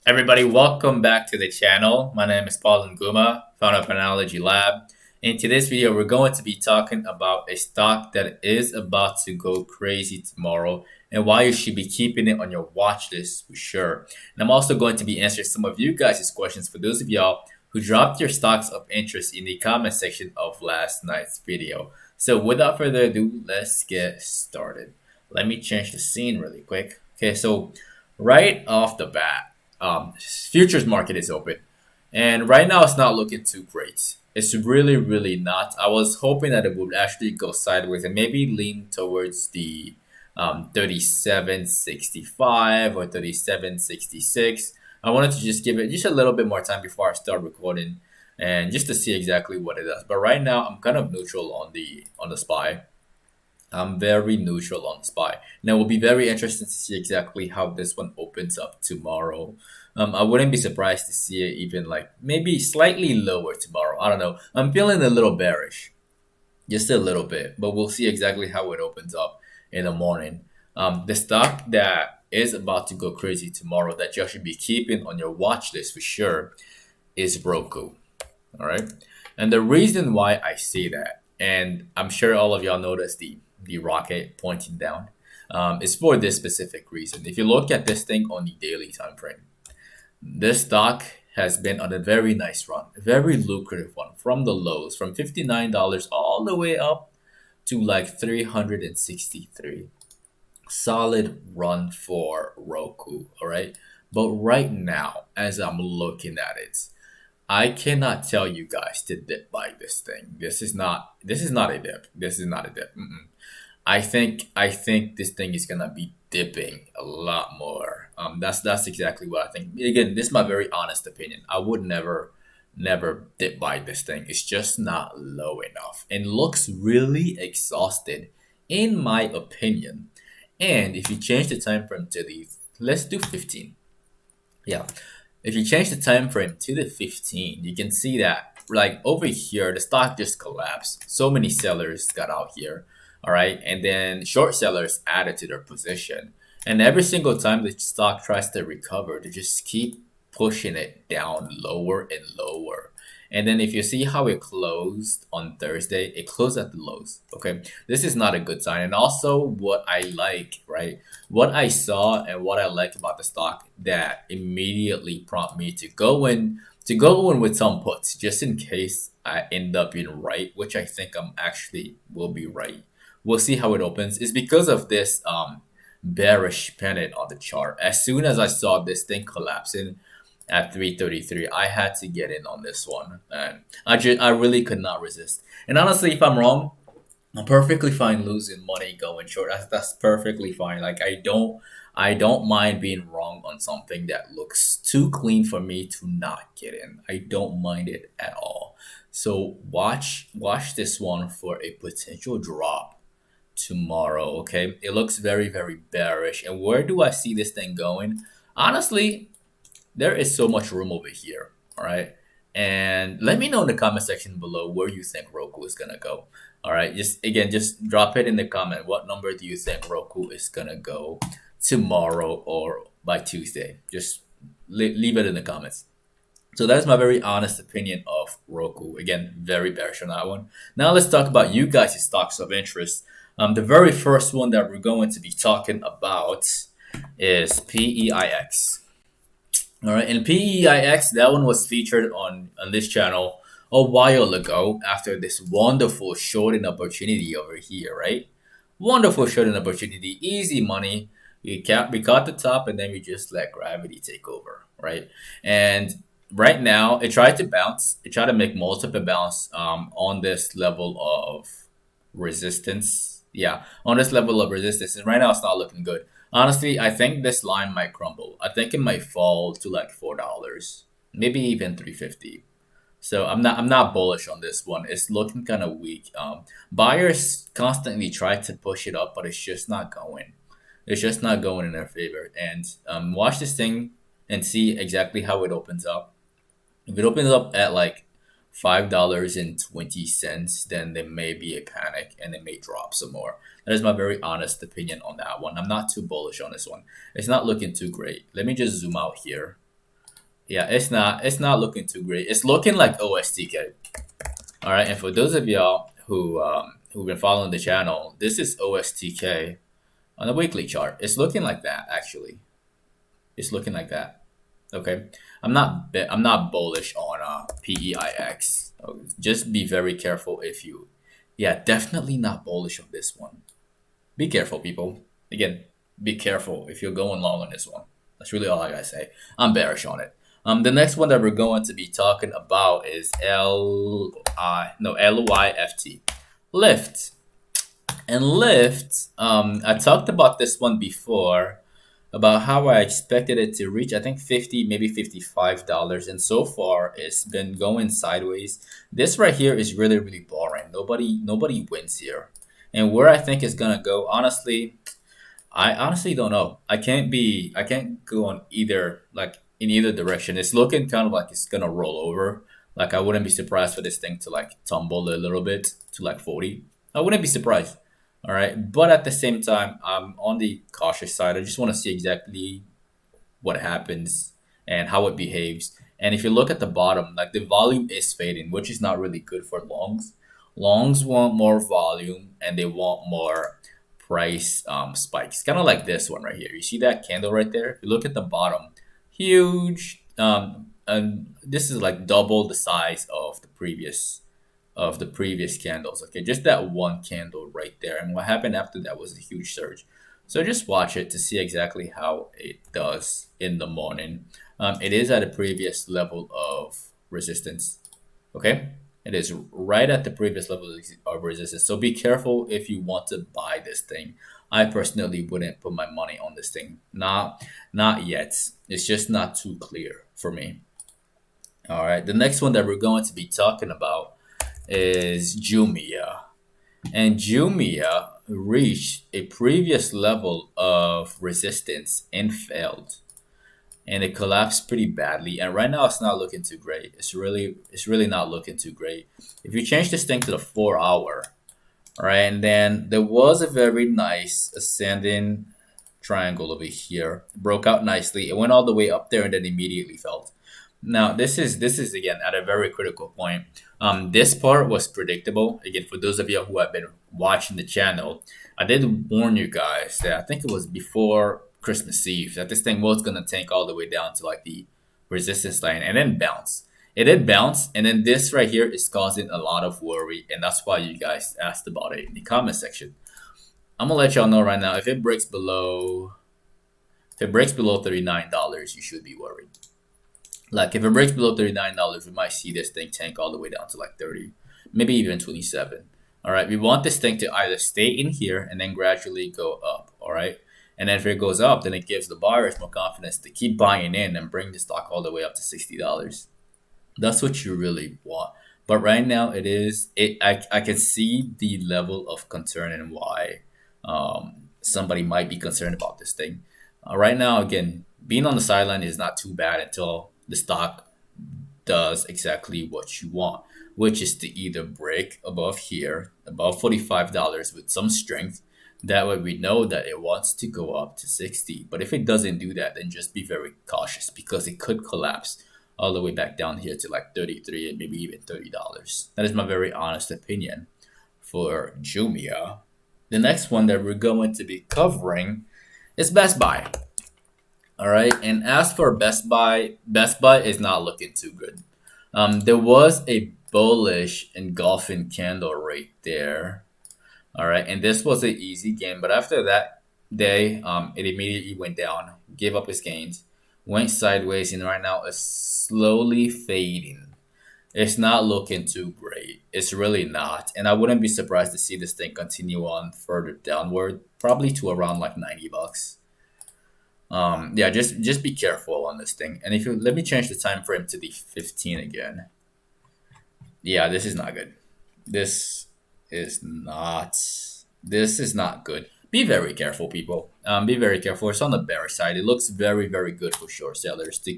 Everybody, welcome back to the channel. My name is Paul Nguma, founder of Phonology Lab. In today's video, we're going to be talking about a stock that is about to go crazy tomorrow and why you should be keeping it on your watch list for sure. And I'm also going to be answering some of you guys' questions for those of y'all who dropped your stocks of interest in the comment section of last night's video. So without further ado, let's get started. Let me change the scene really quick. Okay, so right off the bat, futures market is open, and right now it's not looking too great. It's really not. I was hoping that it would actually go sideways and maybe lean towards the 37.65 or 37.66. I wanted to just give it just a little bit more time before I start recording and just to see exactly what it does. But right now I'm kind of neutral on the SPY. I'm very neutral on SPY. Now, it will be very interesting to see exactly how this one opens up tomorrow. I wouldn't be surprised to see it even like maybe slightly lower tomorrow. I don't know. I'm feeling a little bearish, just a little bit, but we'll see exactly how it opens up in the morning. The stock that is about to go crazy tomorrow that you should be keeping on your watch list for sure is Roku. All right. And the reason why I say that, and I'm sure all of y'all noticed the rocket pointing down, is for this specific reason. If you look at this thing on the daily time frame, this stock has been on a very nice run, a very lucrative one from the lows, from $59 all the way up to like 363. Solid run for Roku, all right? But right now, as I'm looking at it, I cannot tell you guys to dip buy this thing. This is not a dip. This is not a dip. Mm-mm. I think this thing is gonna be dipping a lot more. That's exactly what I think. Again, this is my very honest opinion. I would never dip buy this thing. It's just not low enough and looks really exhausted, in my opinion. And if you change the time frame to the, let's do 15. Yeah, if you change the time frame to the 15, you can see that like over here the stock just collapsed. So many sellers got out here, all right, and then short sellers added to their position. And every single time the stock tries to recover, they just keep pushing it down lower and lower. And then if you see how it closed on Thursday, it closed at the lows. Okay, this is not a good sign. And also, what I like, right? What I saw and what I like about the stock that immediately prompt me to go in with some puts just in case I end up being right, which I think I'm actually will be right. We'll see how it opens. Is because of this bearish pennant on the chart. As soon as I saw this thing collapsing at 333, I had to get in on this one, and I really could not resist. And honestly, if I'm wrong, I'm perfectly fine losing money going short. That's perfectly fine. Like I don't mind being wrong on something that looks too clean for me to not get in. I don't mind it at all. So watch this one for a potential drop tomorrow. Okay, it looks very bearish. And where do I see this thing going? Honestly, there is so much room over here. All right. And let me know in the comment section below where you think Roku is gonna go. All right. Just drop it in the comment. What number do you think Roku is gonna go tomorrow or by Tuesday? Just leave it in the comments. So that is my very honest opinion of Roku. Again, very bearish on that one. Now let's talk about you guys' stocks of interest. The very first one that we're going to be talking about is PEIX. All right, and PEIX, that one was featured on this channel a while ago after this wonderful shorting opportunity over here, right? Wonderful shorting opportunity, easy money. We caught the top and then we just let gravity take over, right? And right now, it tried to bounce. It tried to make multiple bounce on this level of resistance. Yeah, on this level of resistance. And right now, it's not looking good. Honestly, I think this line might crumble. I think it might fall to like $4, maybe even 350. So I'm not bullish on this one. It's looking kind of weak. Buyers constantly try to push it up, but it's just not going. It's just not going in their favor. And watch this thing and see exactly how it opens up. If it opens up at like $5.20, then there may be a panic and it may drop some more. That is my very honest opinion on that one. I'm not too bullish on this one. It's not looking too great. Let me just zoom out here. Yeah, it's not looking too great. It's looking like OSTK. All right, and for those of y'all who've been following the channel, this is OSTK on the weekly chart. It's looking like that actually. It's looking like that. Okay, I'm not bullish on PEIX. Just be very careful if you. Yeah, definitely not bullish on this one. Be careful, people. Again, be careful if you're going long on this one. That's really all I gotta say. I'm bearish on it. The next one that we're going to be talking about is LYFT, Lyft. And Lyft, I talked about this one before about how I expected it to reach, I think 50, maybe $55, and so far it's been going sideways. This right here is really, really boring. Nobody wins here. And where I think it's gonna go, honestly, I honestly don't know. I can't go on either, like in either direction. It's looking kind of like it's gonna roll over. Like I wouldn't be surprised for this thing to like tumble a little bit to like 40. I wouldn't be surprised. All right. But at the same time, I'm on the cautious side. I just want to see exactly what happens and how it behaves. And if you look at the bottom, like the volume is fading, which is not really good for longs. Longs want more volume and they want more price spikes. Kind of like this one right here. You see that candle right there? If you look at the bottom, huge. And this is like double the size of the previous candles. Okay, just that one candle right there. And what happened after that was a huge surge. So just watch it to see exactly how it does in the morning. It is at a previous level of resistance. Okay, it is right at the previous level of resistance. So be careful if you want to buy this thing. I personally wouldn't put my money on this thing. Not yet. It's just not too clear for me. All right, the next one that we're going to be talking about is JMIA. And JMIA reached a previous level of resistance and failed. And it collapsed pretty badly. And right now it's not looking too great. It's really not looking too great. If you change this thing to the 4 hour, right, and then there was a very nice ascending triangle over here. Broke out nicely. It went all the way up there and then immediately fell. Now this is again at a very critical point. This part was predictable. Again, for those of you who have been watching the channel, I did warn you guys that I think it was before Christmas Eve that this thing was gonna tank all the way down to like the resistance line and then bounce. It did bounce, and then this right here is causing a lot of worry, and that's why you guys asked about it in the comment section. I'm gonna let y'all know right now if it breaks below $39, you should be worried. Like if it breaks below $39, we might see this thing tank all the way down to like 30, maybe even 27. All right, we want this thing to either stay in here and then gradually go up. All right, and then if it goes up, then it gives the buyers more confidence to keep buying in and bring the stock all the way up to $60. That's what you really want. But right now, it is it. I can see the level of concern and why somebody might be concerned about this thing. Right now, again, being on the sideline is not too bad until the stock does exactly what you want, which is to either break above here, above $45 with some strength. That way we know that it wants to go up to 60. But if it doesn't do that, then just be very cautious because it could collapse all the way back down here to like 33 and maybe even $30. That is my very honest opinion for Jumia. The next one that we're going to be covering is Best Buy. All right, and as for Best Buy is not looking too good. There was a bullish engulfing candle right there. All right, and this was an easy game, but after that day, it immediately went down, gave up its gains, went sideways, and right now it's slowly fading. It's not looking too great. It's really not, and I wouldn't be surprised to see this thing continue on further downward, probably to around like $90. Yeah, just be careful on this thing. And if you let me change the time frame to the 15 again. Yeah, this is not good. This is not this is not good. Be very careful, people. Be very careful. It's on the bearish side. It looks very, very good for short sellers to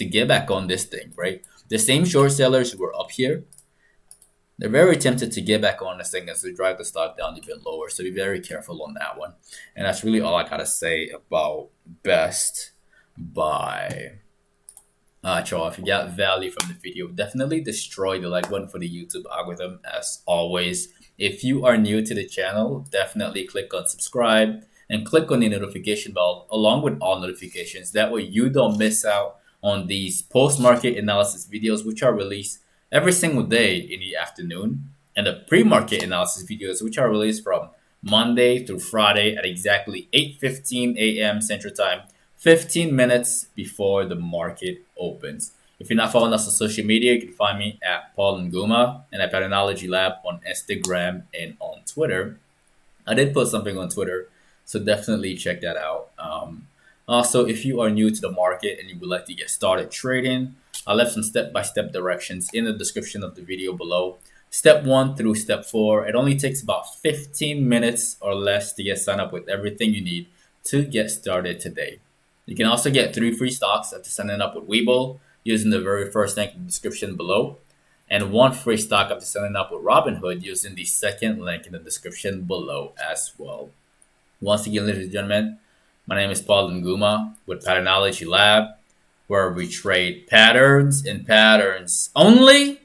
get back on this thing, right? The same short sellers who were up here, they're very tempted to get back on this thing as they drive the stock down even lower. So be very careful on that one. And that's really all I gotta say about Best Buy. Cho, if you got value from the video, definitely destroy the like button for the YouTube algorithm as always. If you are new to the channel, definitely click on subscribe and click on the notification bell along with all notifications. That way you don't miss out on these post-market analysis videos, which are released every single day in the afternoon, and the pre-market analysis videos, which are released from Monday through Friday at exactly 8:15 a.m. Central Time, 15 minutes before the market opens. If you're not following us on social media, you can find me at Paul Nguma and at Patternology Lab on Instagram and on Twitter. I did put something on Twitter, so definitely check that out. Also, if you are new to the market and you would like to get started trading, I left some step-by-step directions in the description of the video below. Step 1 through step 4. It only takes about 15 minutes or less to get signed up with everything you need to get started today. You can also get 3 free stocks after signing up with Webull using the very first link in the description below, and 1 free stock after signing up with Robinhood using the second link in the description below as well. Once again, ladies and gentlemen, my name is Paul Nguma with Patternology Lab, where we trade patterns and patterns only.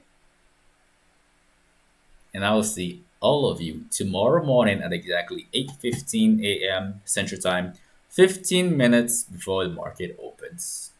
And I will see all of you tomorrow morning at exactly 8:15 a.m. Central Time, 15 minutes before the market opens.